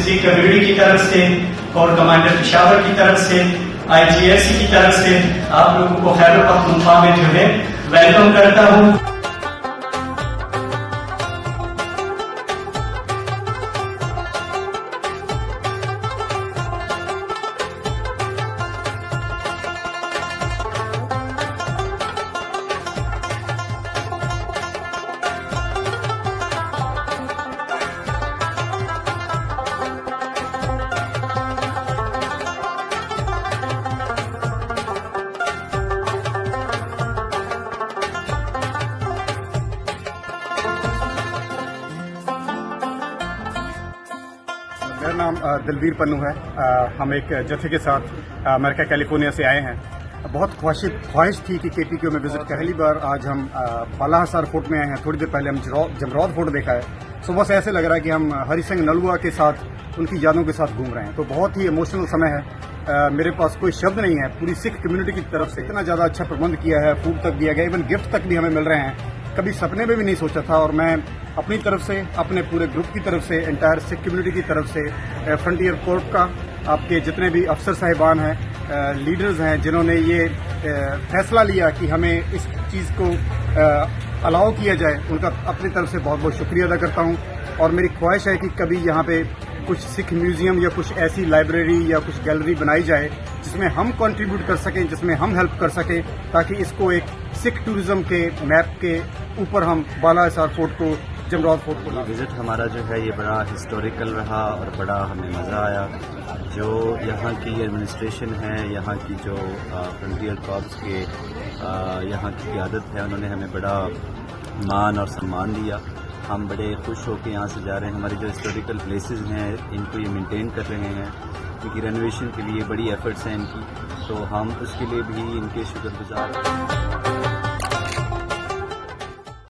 District community की तरफ से और कमांडर पेशावर की तरफ से IGFC की तरफ से आप लोगों को खैबर पख्तूनख्वा में जो है वेलकम करता हूँ। मेरा नाम दलवीर पन्नू है। हम एक जत्थे के साथ अमेरिका कैलिफोर्निया से आए हैं। बहुत ख्वाहिश थी कि KPKO में विजिट करें। पहली बार आज हम बाला हिसार फोर्ट में आए हैं। थोड़ी देर पहले हम जमरौद फोर्ट देखा है। सुबह से ऐसे लग रहा है कि हम हरि सिंह नलुआ के साथ उनकी यादों के साथ घूम रहे हैं। तो बहुत ही इमोशनल समय है। मेरे पास कोई शब्द नहीं है। पूरी सिख कम्युनिटी की तरफ से इतना ज़्यादा अच्छा प्रबंध किया है, फूड तक दिया गया, इवन गिफ्ट तक भी हमें मिल रहे हैं। कभी सपने में भी नहीं सोचा था। और मैं अपनी तरफ से, अपने पूरे ग्रुप की तरफ से, एंटायर सिख कम्युनिटी की तरफ से, फ्रंटियर कोर्ट का, आपके जितने भी अफसर साहिबान हैं, लीडर्स हैं जिन्होंने ये फैसला लिया कि हमें इस चीज़ को अलाउ किया जाए, उनका अपनी तरफ से बहुत बहुत शुक्रिया अदा करता हूँ। और मेरी ख्वाहिश है कि कभी यहाँ पे कुछ सिख म्यूजियम या कुछ ऐसी लाइब्रेरी या कुछ गैलरी बनाई जाए जिसमें हम कंट्रीब्यूट कर सकें, जिसमें हम हेल्प कर सकें, ताकि इसको एक सिख टूरिज्म के मैप के ऊपर हम बाला हिसार फोर्ट को, जमरौद फोर्ट को। विजिट हमारा जो है ये बड़ा हिस्टोरिकल रहा और बड़ा हमें मज़ा आया। जो यहाँ की एडमिनिस्ट्रेशन है, यहाँ की जो फ्रंटियर कॉर्प्स के यहाँ की क़यादत है, उन्होंने हमें बड़ा मान और सम्मान दिया। हम बड़े खुश होकर यहाँ से जा रहे हैं। हमारी जो हिस्टोरिकल प्लेसेस हैं इनको ये मेंटेन कर रहे हैं, क्योंकि रेनोवेशन के लिए बड़ी एफर्ट्स हैं इनकी, तो हम उसके लिए भी इनके शुक्रगुजार हैं।